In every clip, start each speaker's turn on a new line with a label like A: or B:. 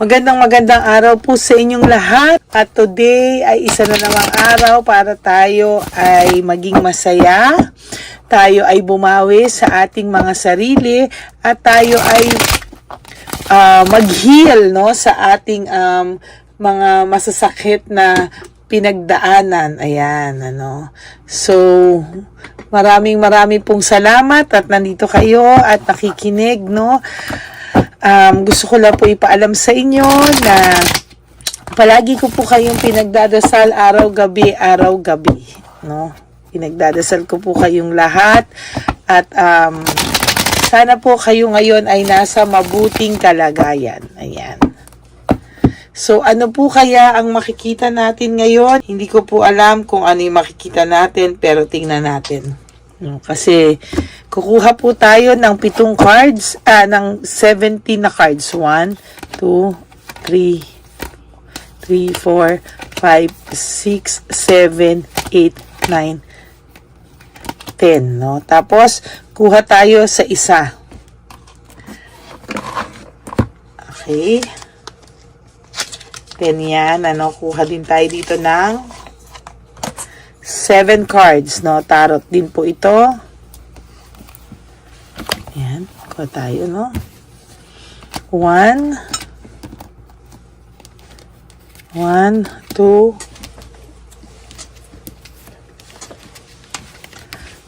A: Magandang araw po sa inyong lahat. At today ay isa na namang araw para tayo ay maging masaya. Tayo ay bumawi sa ating mga sarili at tayo ay mag-heal, no, sa ating mga masasakit na pinagdaanan. Ayan, ano. So, maraming pong salamat at nandito kayo at nakikinig, no. Gusto ko lang po ipaalam sa inyo na palagi ko po kayong pinagdadasal araw-gabi, no? Pinagdadasal ko po kayong lahat at sana po kayo ngayon ay nasa mabuting kalagayan. Ayan. So, ano po kaya ang makikita natin ngayon? Hindi ko po alam kung ano yung makikita natin, pero tingnan natin. No, kasi kukuha po tayo ng 7 cards, ng 17 na cards. 1, 2, 3, 4, 5, 6, 7, 8, 9, 10. No? Tapos, kuha tayo sa isa. Okay. 10 yan. Ano, kuha din tayo dito ng 7 cards, no? Tarot din po ito. Ayan, kuha tayo, no? 1, 2,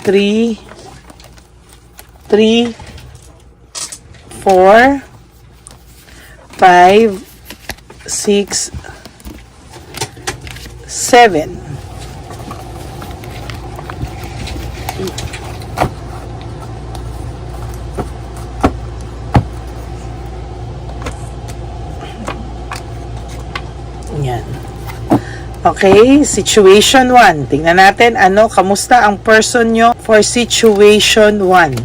A: 3, 4, 5, 6, 7. Yan. Okay, situation 1. Tingnan natin kamusta ang person nyo for situation 1.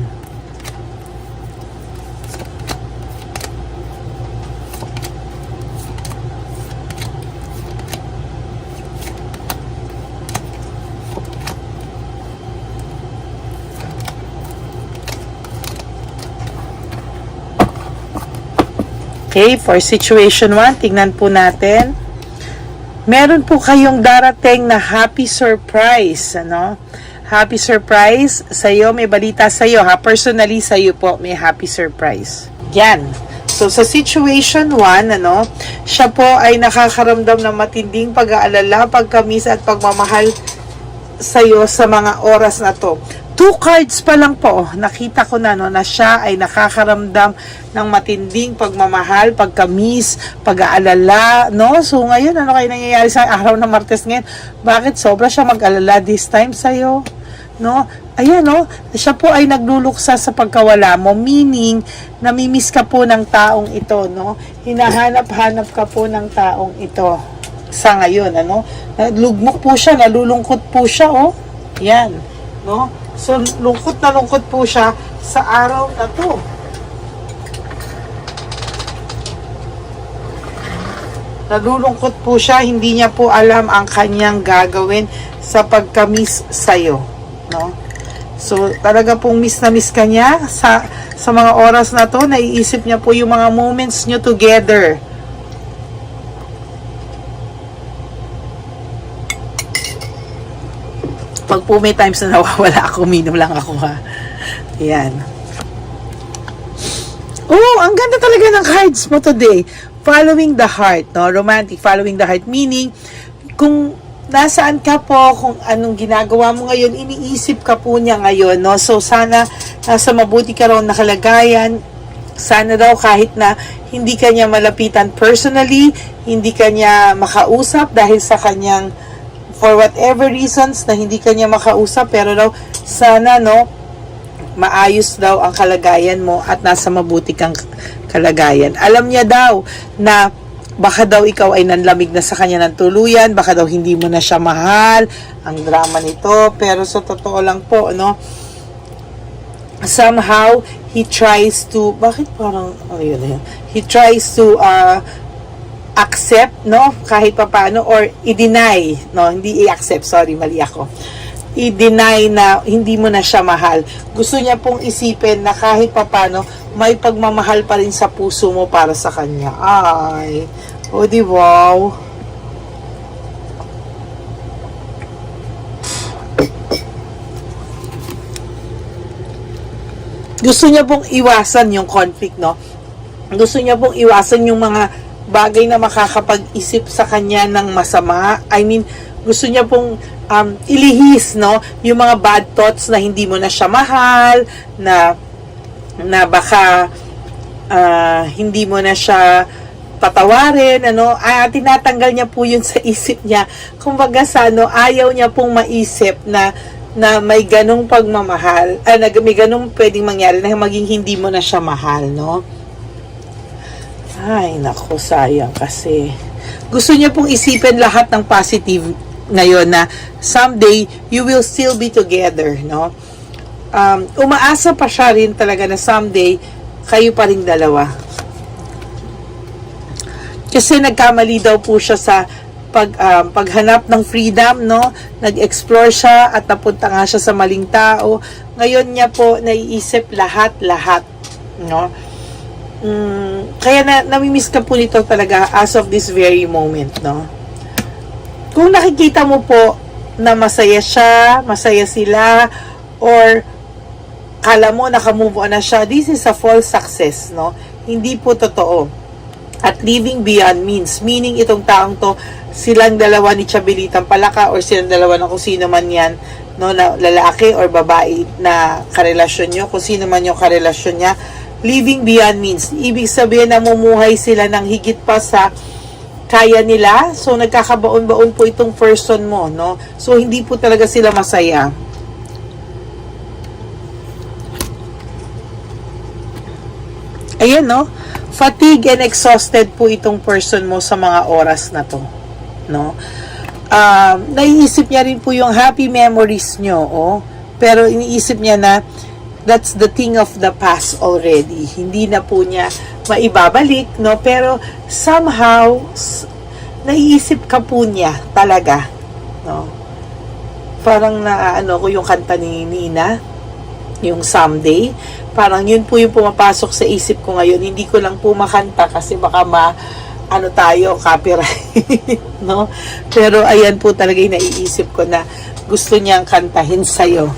A: Okay, for situation 1, tingnan po natin. Meron po kayong darating na happy surprise, ano? Happy surprise sa'yo, may balita sa'yo, ha? Personally sa'yo po, may happy surprise. Yan. So, sa situation 1, siya po ay nakakaramdam ng matinding pag-aalala, pagkamis at pagmamahal sa'yo sa mga oras na to. 2 cards pa lang po, nakita ko na, na siya ay nakakaramdam ng matinding pagmamahal, pagkamis, pag-aalala, no? So, ngayon, ano kayo nangyayari sa araw ng Martes ngayon? Bakit sobra siya mag-alala this time sa'yo? No? Ayan, no? Siya po ay nagluluksa sa pagkawala mo, meaning, namimiss ka po ng taong ito, no? Hinahanap-hanap ka po ng taong ito sa ngayon, Lugmok po siya, nalulungkot po siya, oh. Yan, no? So, lungkot na lungkot po siya sa araw na to. Nalulungkot po siya, hindi niya po alam ang kanyang gagawin sa pagkamis sa'yo. No? So, talaga pong miss na miss ka niya sa mga oras na to. Naiisip niya po yung mga moments niyo together. Pag po may times na nawawala ako, minum lang ako, ha. Ayan. Oh, ang ganda talaga ng cards mo today. Following the heart, no? Romantic, following the heart. Meaning, kung nasaan ka po, kung anong ginagawa mo ngayon, iniisip ka po niya ngayon, no? So, sana nasa mabuti ka raw na kalagayan. Sana daw kahit na hindi ka niya malapitan personally, hindi ka niya makausap dahil sa kanyang for whatever reasons na hindi kanya makausap, pero daw sana maayos daw ang kalagayan mo at nasa mabuti kang kalagayan. Alam niya daw na baka daw ikaw ay nanlamig na sa kanya ng tuluyan, baka daw hindi mo na siya mahal, ang drama nito, pero sa totoo lang po, somehow he tries to, he tries to accept, kahit papaano, or i-deny, hindi i-accept, sorry, mali ako. I-deny na hindi mo na siya mahal. Gusto niya pong isipin na kahit papaano, may pagmamahal pa rin sa puso mo para sa kanya. Ay, o di wow. Gusto niya pong iwasan yung conflict, no? Gusto niya pong iwasan yung mga bagay na makakapag-isip sa kanya ng masama. I mean, gusto niya pong ilihis, no? Yung mga bad thoughts na hindi mo na siya mahal, na baka hindi mo na siya patawarin, ano? Tinatanggal niya po yun sa isip niya. Kumbaga sa ayaw niya pong maisip na may ganong pagmamahal, may ganong pwedeng mangyari na maging hindi mo na siya mahal, no? Ay, naku, sayang kasi. Gusto niya pong isipin lahat ng positive ngayon na someday you will still be together, no? Umaasa pa siya rin talaga na someday kayo pa ring dalawa. Kasi nagkamali daw po siya sa paghanap ng freedom, no? Nag-explore siya at napunta nga siya sa maling tao. Ngayon niya po naiisip lahat, no? Kaya namimiss ka po nito talaga as of this very moment, no? Kung nakikita mo po na masaya siya, masaya sila, or kala mo nakamove on na siya, this is a false success, no? Hindi po totoo. At living beyond means, meaning itong taong to, silang dalawa ni Chabelitang Palaka or silang dalawa ng kung sino man yan, no, na lalaki or babae na karelasyon nyo, kung sino man yung karelasyon niya, living beyond means, ibig sabihin na namumuhay sila ng higit pa sa kaya nila. So nagkakabaon-baon po itong person mo, no? So hindi po talaga sila masaya. Ayan, no? Fatigue and exhausted po itong person mo sa mga oras na to, no? Naiisip niya rin po yung happy memories nyo, oh. Pero iniisip niya na that's the thing of the past already. Hindi na po niya maibabalik, no? Pero somehow naiisip ka po niya talaga, no? Parang ko yung kanta ni Nina, yung Someday. Parang yun po yung pumapasok sa isip ko ngayon. Hindi ko lang po makanta kasi baka tayo, copyright, no? Pero ayan po talaga yung naiisip ko na gusto niyang kantahin sa'yo.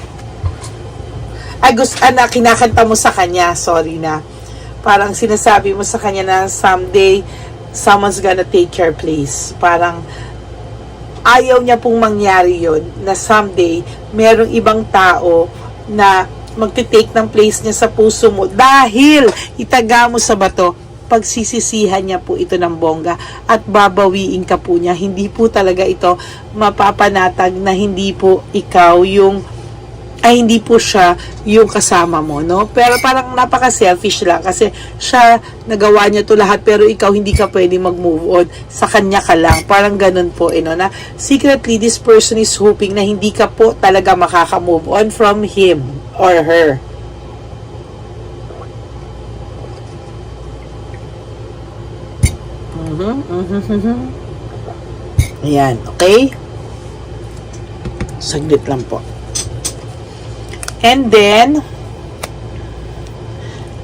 A: Kinakanta mo sa kanya, sorry na. Parang sinasabi mo sa kanya na someday, someone's gonna take your place. Parang ayaw niya pong mangyari yun, na someday, merong ibang tao na magte-take ng place niya sa puso mo dahil itaga mo sa bato, pagsisisihan niya po ito ng bongga at babawiin ka po niya. Hindi po talaga ito mapapanatag na hindi po ikaw hindi po siya yung kasama mo, no? Pero parang napaka-selfish lang kasi siya nagawa niya to lahat pero ikaw hindi ka pwede mag-move on. Sa kanya ka lang. Parang ganun po, na secretly this person is hoping na hindi ka po talaga makaka-move on from him or her. Ayan, okay? Saglit lang po. And then,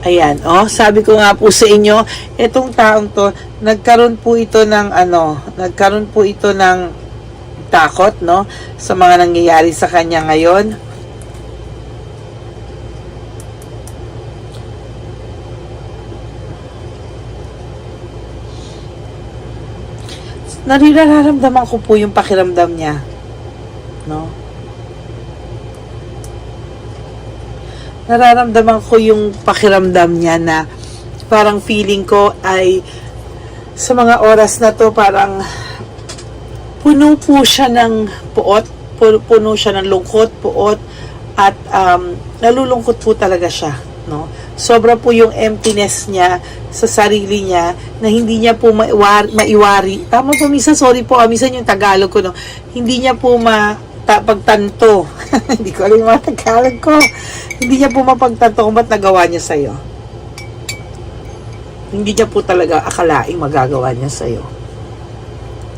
A: ayan, sabi ko nga po sa inyo, itong taong to, nagkaroon po ito ng takot, no? Sa mga nangyayari sa kanya ngayon. Nararamdaman ko po yung pakiramdam niya, no? Nararamdaman ko yung pakiramdam niya na parang feeling ko ay sa mga oras na to parang puno po siya ng puot, puno siya ng lungkot, puot, at nalulungkot po talaga siya, no? Sobra po yung emptiness niya sa sarili niya na hindi niya po maiwari. Tama po, minsan, sorry po, minsan yung Tagalog ko, no? Hindi niya po pagtanto. Hindi ko alam yung mga Tagalog ko. Hindi niya po mapagtanto kung ba't nagawa niya sa'yo. Hindi niya po talaga akalaing magagawa niya sa'yo.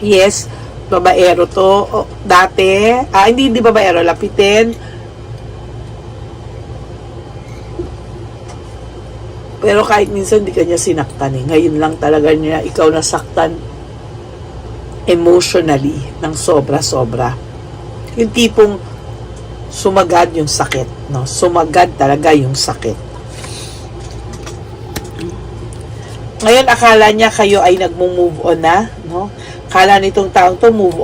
A: Yes, babaero to. Dati, hindi babaero, lapitin. Pero kahit minsan di kanya sinaktan eh. Ngayon lang talaga niya ikaw nasaktan emotionally ng sobra-sobra. Yung tipong sumagad yung sakit, no? Sumagad talaga yung sakit. Ngayon akala niya kayo ay nagmo-move on na, no? Akala nitong taong to move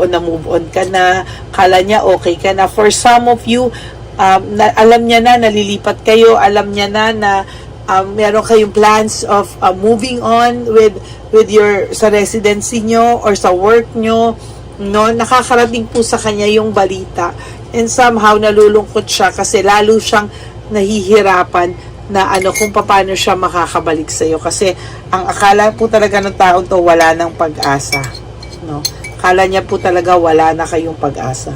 A: on ka na. Akala niya okay ka na. For some of you, alam niya na nalilipat kayo, alam niya na meron kayong plans of moving on with your sa residency nyo or sa work nyo, no? Nakakarating po sa kanya yung balita and somehow nalulungkot siya kasi lalo siyang nahihirapan na kung paano siya makakabalik sa iyo kasi ang akala po talaga ng taong to wala ng pag-asa, no? Akala niya po talaga wala na kayong pag-asa.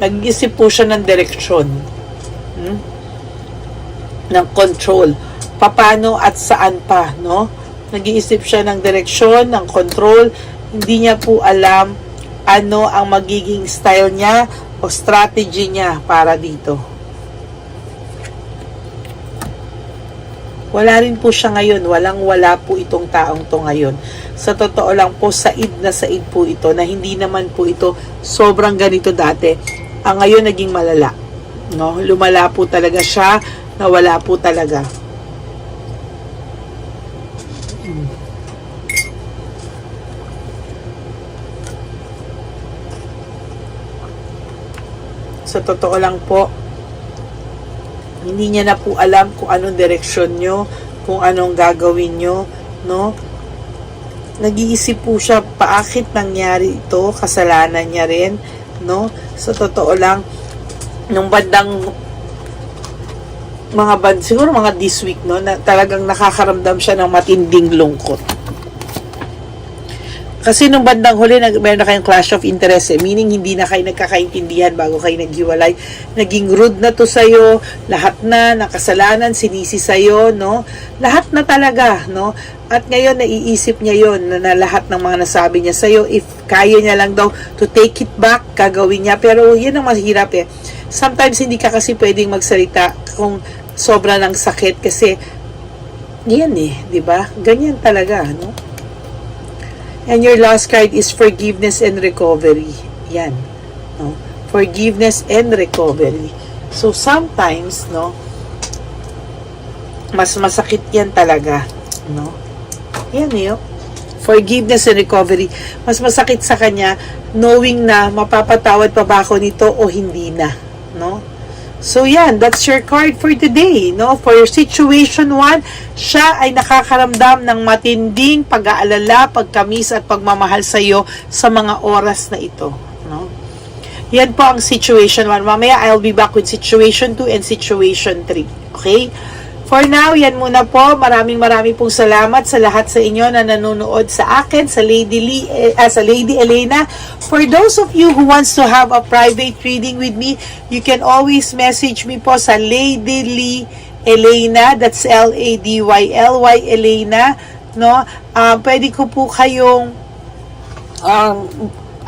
A: Nag-isip po siya ng direksyon, ng control, paano at saan pa, no? Nag-iisip siya ng direksyon, ng control. Hindi niya po alam ano ang magiging style niya o strategy niya para dito. Wala rin po siya ngayon, walang-wala po itong taong to ngayon. Sa totoo lang po, said po ito, na hindi naman po ito sobrang ganito dati. Ang ngayon naging malala, no? Lumala po talaga siya, nawala po talaga. Sa totoo lang po, hindi niya na po alam kung anong direksyon nyo, kung anong gagawin nyo, no? Nag-iisip po siya, paakit nangyari ito, kasalanan niya rin, no? Sa totoo lang, nung bandang siguro mga this week, no, na talagang nakakaramdam siya ng matinding lungkot. Kasi nung bandang huli, meron na kayong clash of interest meaning hindi na kayo nagkakaintindihan bago kayo naghiwalay. Naging rude na to sa'yo, lahat na, nakasalanan, sinisi sa'yo, no? Lahat na talaga, no? At ngayon, naiisip niya yon na lahat ng mga nasabi niya sa'yo, if kaya niya lang daw to take it back, gagawin niya. Pero yun ang mahirap eh. Sometimes hindi ka kasi pwedeng magsalita kung sobra ng sakit kasi yan eh, di ba? Ganyan talaga, no? And your last card is forgiveness and recovery. Yan. No? Forgiveness and recovery. So, sometimes, no, mas masakit yan talaga. No? Yan yun. Forgiveness and recovery. Mas masakit sa kanya knowing na mapapatawad pa ba ako nito o hindi na. No? So yan, that's your card for today, no? For your situation 1, siya ay nakakaramdam ng matinding pag-aalala, pagkamis at pagmamahal sa iyo sa mga oras na ito, no? Yan po ang situation 1. Mamaya I'll be back with situation 2 and situation 3. Okay? For now, yan muna po. Maraming pong salamat sa lahat sa inyo na nanonood sa akin, sa Lady Elena. For those of you who wants to have a private reading with me, you can always message me po sa Lady Lee Elena. That's Ladyly Elena. No? Pwede ko po kayong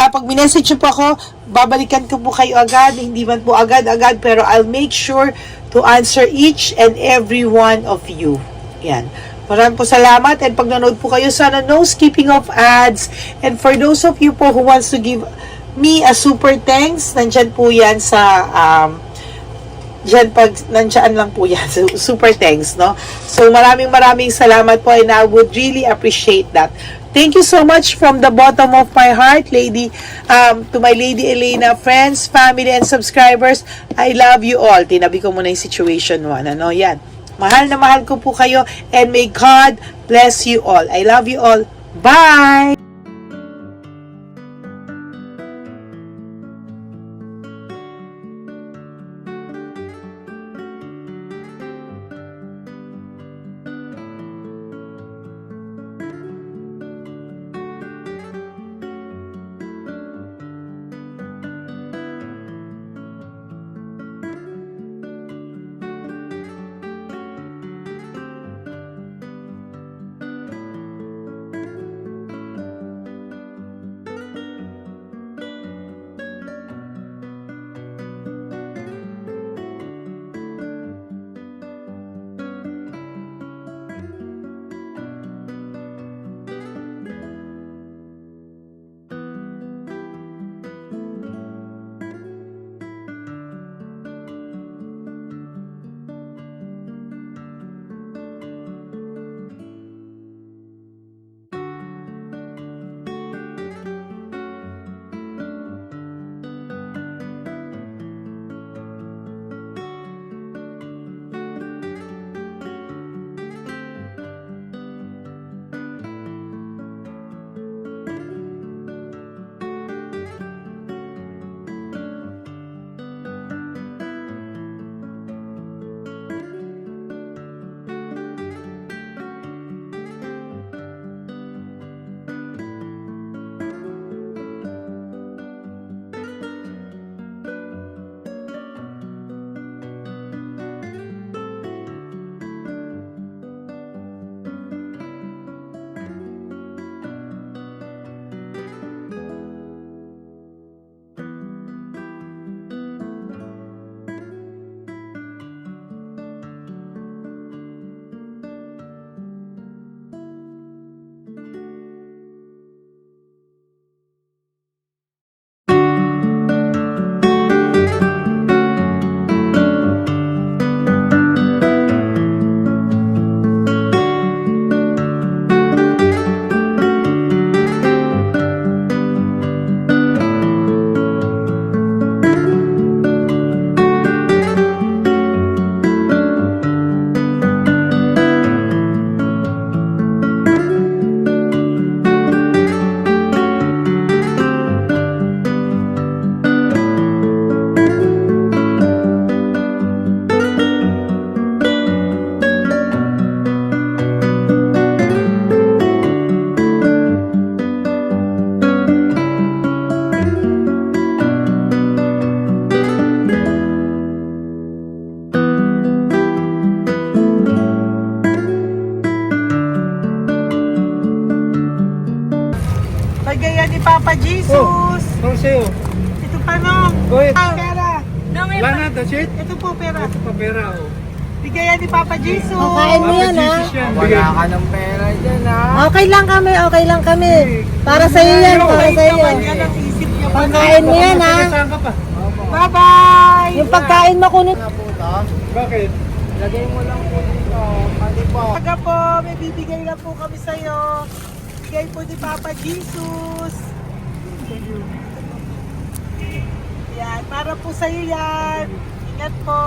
A: pag minessage po ako, babalikan ko po kayo agad. Hindi man po agad-agad, pero I'll make sure to answer each and every one of you. Yan. Maraming po salamat and pag nanood po kayo, sana no skipping of ads. And for those of you po who wants to give me a super thanks, nandyan po yan sa nandyan lang po yan, so, super thanks, no? So maraming salamat po and I would really appreciate that. Thank you so much from the bottom of my heart, to my Lady Elena friends, family, and subscribers. I love you all. Tinabi ko muna yung situation 1. Ano, yan. Mahal na mahal ko po kayo and may God bless you all. I love you all. Bye! Jesus.
B: Ano sa'yo?
A: Ito pa nung.
B: Go ahead.
A: Pera.
B: Wala na, that's it?
A: Ito po pera.
B: Ito pa pera, oh.
A: Bigayan ni Papa Jesus.
C: Kain mo yan, ha?
B: Jesus yan. Bigay.
D: Wala ka ng pera dyan, ha?
C: Okay lang kami, okay lang kami. Para sa iyo yan, para sa iyo.
A: Yan ang isip niya.
C: Pagkain mo yan, ha?
B: Saan ka pa?
A: Bye-bye.
C: Yung pagkain mo kunot.
D: Wala po ito.
B: Bakit?
D: Lagay mo lang po dito. Pwede po.
A: Taga po, may bibigay lang po kami sa'yo. Bigay po ni Papa Jesus. Yan, para po sa'yo yan. Ingat po.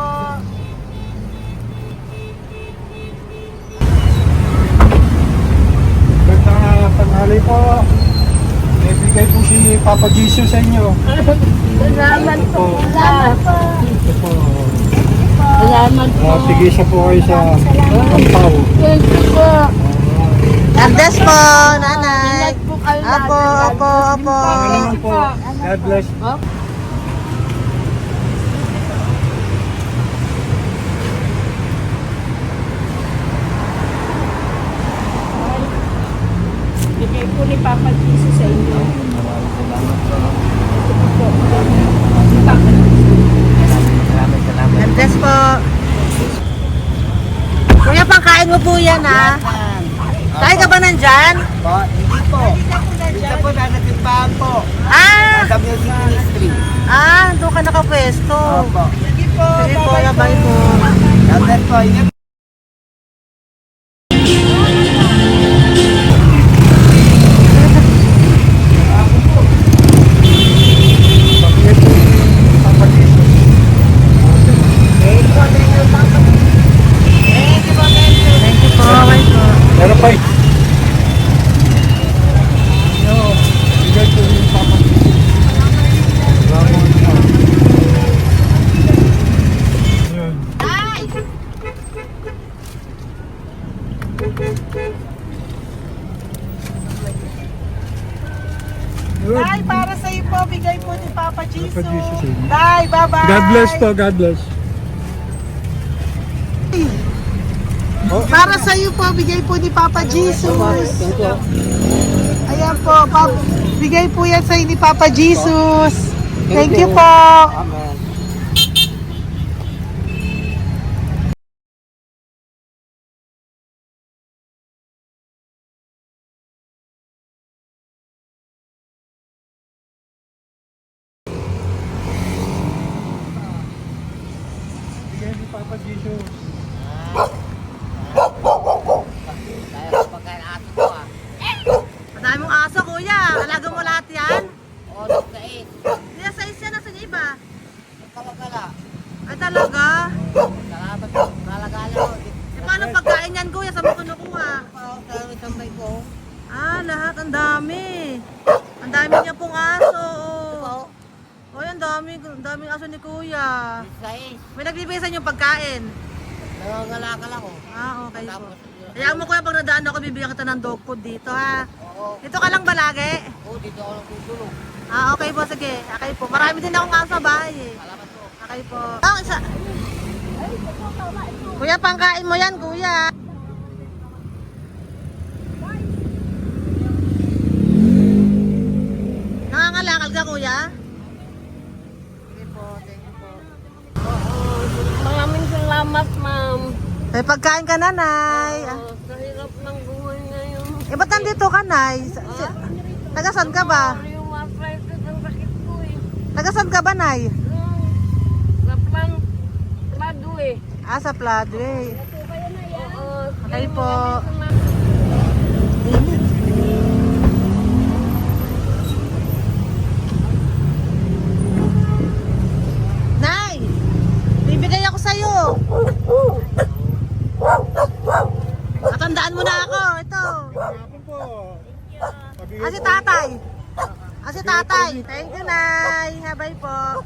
B: Magandang tanghali po. May bigay po si Papa Jesus sa inyo.
C: Salamat
B: po. Ito po.
C: Salamat
B: Sige siya po kayo sa Pampaw.
C: Thank you po. God bless po, nanay. Apo, apo, apo.
B: Salamat po. God bless.
E: Bigay po ni Papa Jesus sa inyo.
C: God bless po. Kuya, pangkain mo po yan, ha? Tayo ka ba nandyan?
D: Po, hindi po. Dito po, nasa timbahan po.
C: Ah!
D: Sa music ministry.
C: Doon ka nakapwesto.
D: Opo.
A: Sige po,
C: Sige po, labay po.
D: God bless po. Ingat.
B: Pagkakit po si Papa Jesus.
C: Thank you po, bye po.
B: Meron pa eh. Yo, bigay po ni Papa Jesus. Salamat po. Yun. Yun.
A: Tay, para sa'yo po, bigay po ni Papa Jesus.
B: Papa Jesus, eh.
A: Tay, bye-bye.
B: God bless po, God bless.
A: Para sa iyo po, bigay po ni Papa Jesus. Ayan po, bigay po yan sa iyo ni Papa Jesus. Thank you po.
D: Amen.
B: Bigay ni Papa Jesus.
D: Kaya pagkain ato po, ha?
C: Madami mong aso, kuya. Alaga mo lahat yan?
D: O, nagkait.
C: Kaya sa isya, nasa niya iba?
D: Kalagala.
C: Ay, talaga?
D: Salamat po. Kalagala po.
C: E, paano pagkain yan, kuya? Saan mo kinukuha?
D: Sa tambay ko.
C: Lahat. Ang dami. Ang dami niya pong aso. Oy, ang daming aso ni kuya.
D: Sais.
C: May nagbibigay sa inyo pagkain?
D: Nangangalakal ako.
C: Okay po.
D: Tapos,
C: Hayaan mo kuya, pag nadaan ako, bibigyan kita ng dog food dito, ha?
D: oo.
C: Dito ka lang ba lagi?
D: Dito ako nagtutulog.
C: Okay po, sige. Okay po. Marami din akong aso sa bahay, eh.
D: Salamat po.
C: Okay po. Isa. Kuya, pangkain mo yan, kuya. Nangangalakal ka, kuya? Sige po, thank you po.
E: Maraming salamat, ma'am.
C: May pagkain ka, nanay.
E: Sa hirap ng buhay ngayon.
C: Ba't nandito ka, nay? Tagasan ka ba?
E: Yung arthritis ang sakit ko eh.
C: Tagasan ka ba, nay?
E: Sa plan, plado eh.
C: Sa Pladway.
E: Oo.
C: Okay po. Nay! Bibigay ako sa'yo. Natandaan mo na ako. Ito.
B: Hapon po.
C: Si tatay. Si tatay. Thank you, Nay. Habay po.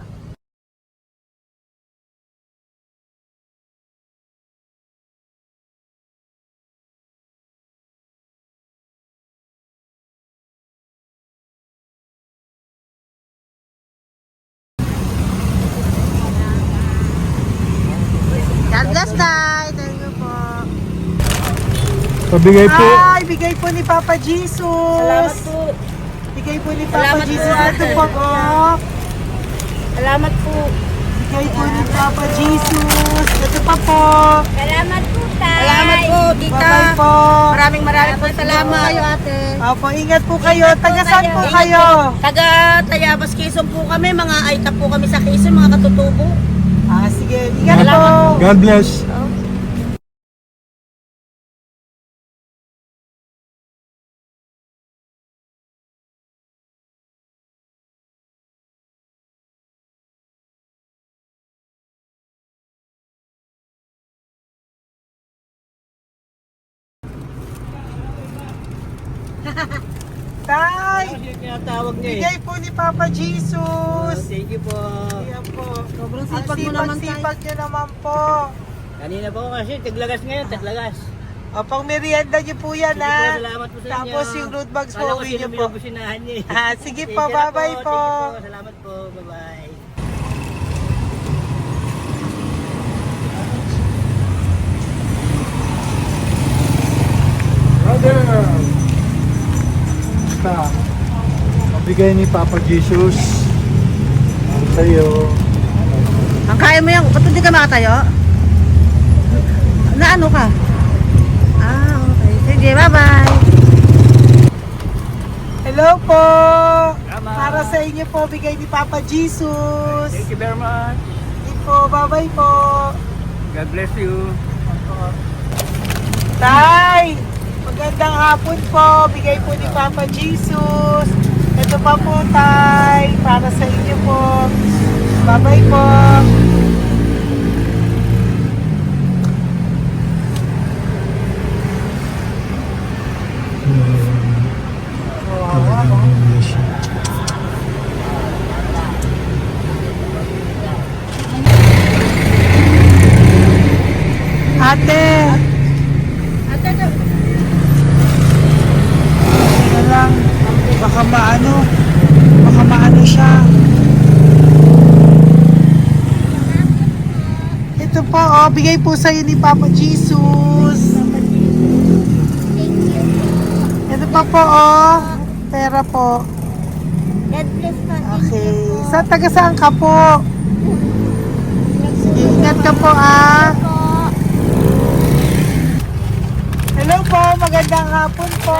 C: God bless, Tay. Thank you po.
B: Pabigay po.
A: Ay, bigay po ni Papa Jesus.
E: Salamat po.
A: Bigay bigay po ni Papa
C: Salamat po,
A: Jesus. Ito
C: ate.
A: po, oh.
C: Salamat po.
A: Bigay po ni Papa Jesus. Ito pa po.
E: Salamat po, tay.
C: Salamat po, tita.
A: Bye-bye po.
C: Maraming po salamat. Kayo, ate.
A: Opo, ingat po kayo. Taga saan po kayo?
C: Taga Tayabas, Quezon po kami. Mga aita po kami sa Quezon, mga katutubo.
A: Sige, ingat po.
B: God bless.
A: Tay,
D: Tinatawag niya
A: bigay po ni Papa Jesus.
D: Thank you po.
A: Ayan po.
C: Sobrang
A: Ang
C: sipag mo naman, tay.
A: sipag nyo naman po.
D: Kanina po kasi, taglagas ngayon, taglagas.
A: O, pang merienda nyo po yan,
D: Sige po,
A: ha?
D: salamat po sa inyo.
A: Tapos yung road bags po,
D: Kala ko
A: uwi nyo
D: sino
A: po.
D: binubusinahan niya eh.
A: Sige
D: Sige
A: po,
D: na
A: bye-bye po.
D: Sige po, salamat po. Bye-bye.
B: Brother! Basta, mabigay ni Papa Jesus ang sa'yo.
C: Ang kaya mo yan, ba't hindi ka makatayo? Na ano ka? Okay. Sige, bye-bye.
A: Hello po.
D: Tama.
A: Para sa inyo po, bigay ni Papa Jesus.
D: Thank you very much.
A: Sige po, bye-bye po.
D: God bless you.
A: Tay, magandang hapon po. Bigay po ni Papa Jesus. Ito pa po, Tay. Para sa inyo po. Bye-bye po. Ate. Ano lang, baka maano siya. Ito po, bigay po sa'yo ni Papa Jesus. Ito pa po, pera po.
E: God bless po.
A: Okay, taga saan ka po? Sige, ingat ka po, Hello po, magandang hapon po.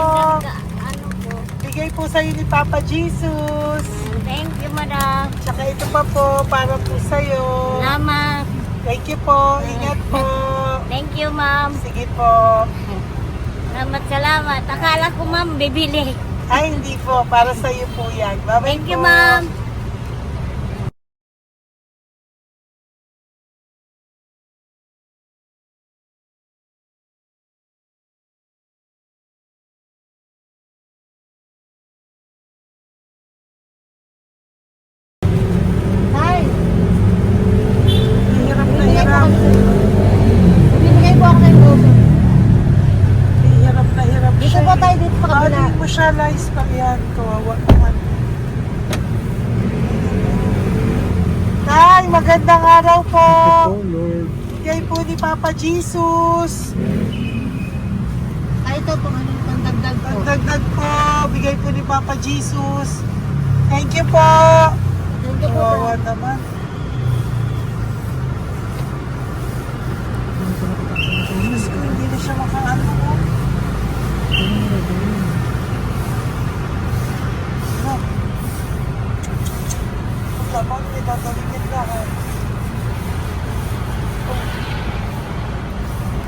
E: Ano po?
A: Bigay po sa'yo ni Papa Jesus.
E: Thank you, madam.
A: Tsaka ito pa po, para po sa'yo.
E: Salamat.
A: Thank you po, ingat po.
E: Thank you, ma'am.
A: Sige po.
E: Salamat. Akala ko, ma'am, bibili.
A: Ay, hindi po, para sa'yo po yan. Bye-bye
E: Thank you,
A: po.
E: ma'am.
A: Hi. Hirap na hirap.
C: Bibigay po ako ng goso.
A: Hirap na hirap
C: Dito
A: siya.
C: po tayo, dito sa kabila.
A: Hindi mo siya lies pa yan. Kawawa naman. Tay, magandang araw po.
B: Oh Lord.
A: Bigay po ni Papa Jesus.
C: Ay, ito po, ano, pangdagdag po.
A: Dagdag po. Bigay po ni Papa Jesus. Thank you po.
C: Thank you po.
A: Kawawa naman. Diyos ko, hindi na siya makaano po. Ano? Tapos, may tatawagin lahat.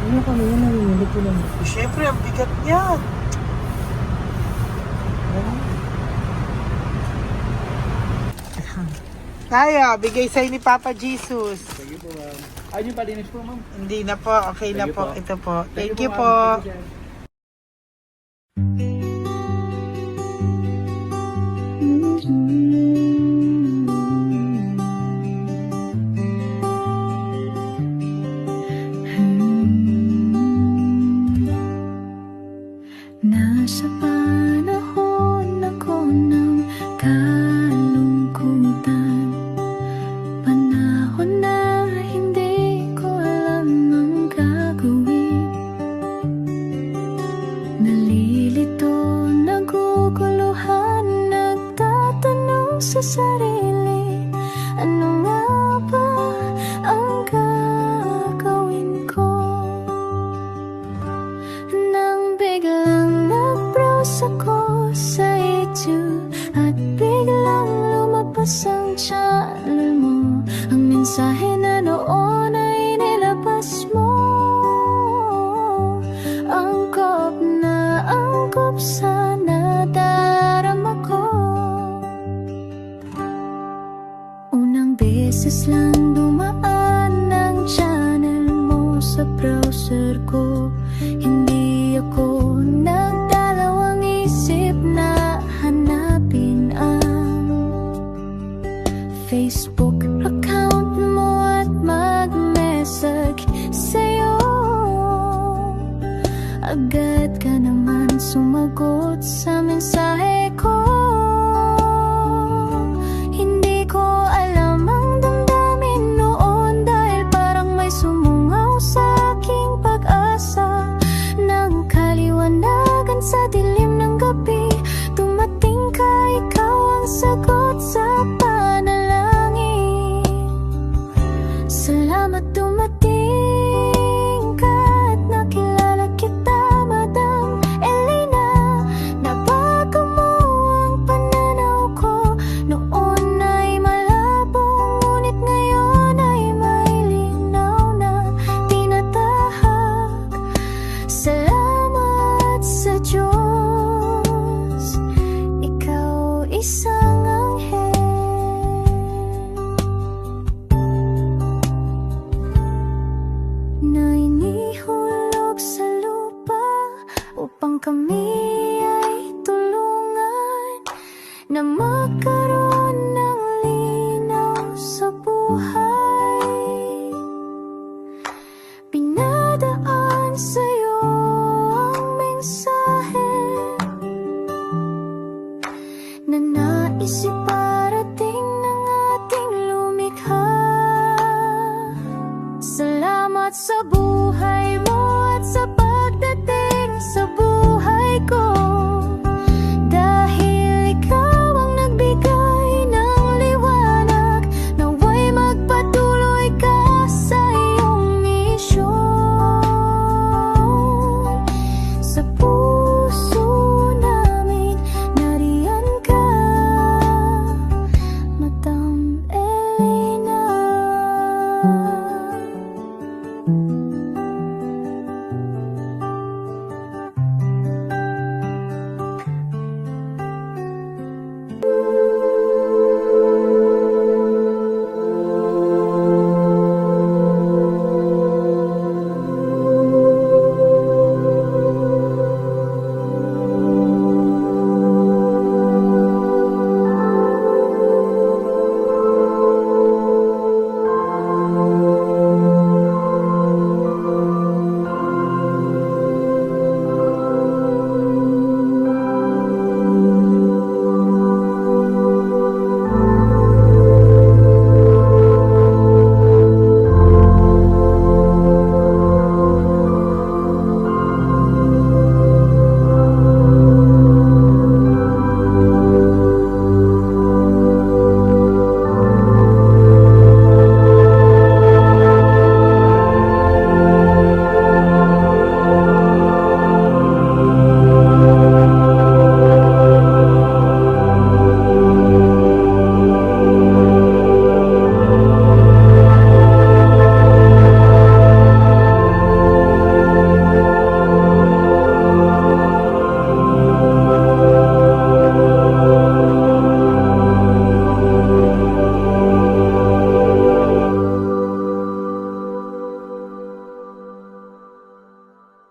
C: Ano kami yun, nangyayari ko lang.
A: Siyempre, ang bigat niyan. Kaya, bigay sa'yo ni Papa Jesus.
D: Sige po, ma'am. Ay, yung palinis po, ma'am.
A: Hindi na po, okay na
D: Thank you
A: po.
D: po.
A: Ito po. Thank you
D: ma'am.
A: po.
D: Thank you, sir.
F: Nasa panahon ako ng kalungkutan, panahon na hindi ko alam ang gagawin. beses lang dumaan ang channel mo sa browser ko. Hindi ako nagdalawang isip na hanapin ang Facebook account mo at mag-message sa'yo. Agad ka naman sumagot sa mensahe ko. Hindi ko alam ang damdamin noon, dahil parang may sumungaw sa aking pag-asa. Nang kaliwanagan sa dilim ng gabi, dumating ka, ikaw ang sagot sa panalangin. Salamat dumating ka at nakilala kita, Madam Elena. Nabago mo ang pananaw ko. Noon ay malabo, ngunit ngayon ay may linaw na tinatahak. Salamat sa Diyos, ikaw isang anghel na inihulog sa lupa upang kami ay tulungan na magkaroon ng linaw sa buhay. Pinadaan sa'yo ang mensahe na nais iparating ng ating lumikha. Salamat sa buhay mo at sa